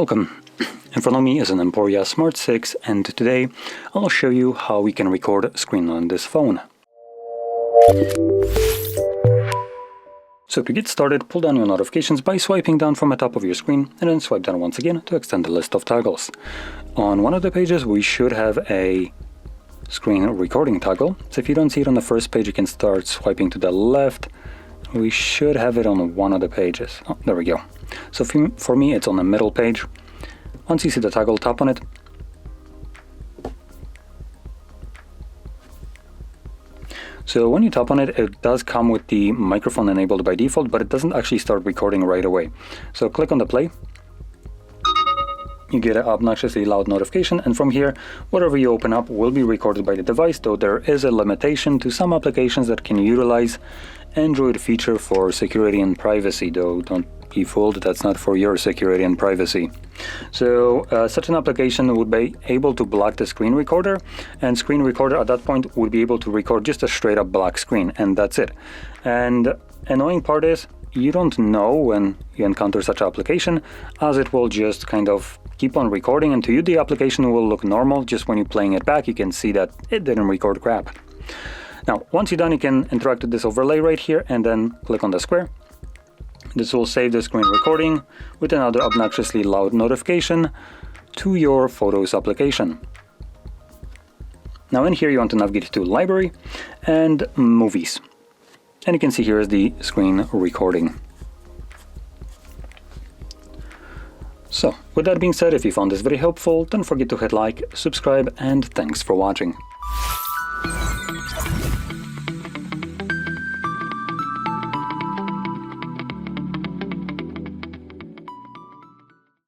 Welcome. In front of me is an EMPORIA Smart 6, and today I'll show you how we can record a screen on this phone. So to get started, pull down your notifications by swiping down from the top of your screen and then swipe down once again to extend the list of toggles. On one of the pages we should have a screen recording toggle, so if you don't see it on the first page you can start swiping to the left. We should have it on one of the pages. Oh, there we go. So for me it's on the middle page. Once you see the toggle, tap on it. So when you tap on it, it does come with the microphone enabled by default, but it doesn't actually start recording right away. So click on the play. You get an obnoxiously loud notification, and from here, whatever you open up will be recorded by the device, though there is a limitation to some applications that can utilize Android feature for security and privacy, though don't be fooled, that's not for your security and privacy. So such an application would be able to block the screen recorder, and screen recorder at that point would be able to record just a straight up black screen, and that's it. And annoying part is you don't know when you encounter such an application, as it will just kind of keep on recording, and to you the application will look normal. Just when you're playing it back you can see that it didn't record crap. Now once you're done, you can interact with this overlay right here and then click on the square. This will save the screen recording with another obnoxiously loud notification to your Photos application. Now in here you want to navigate to Library and Movies. And you can see here is the screen recording. So with that being said, if you found this very helpful, don't forget to hit like, subscribe, and thanks for watching.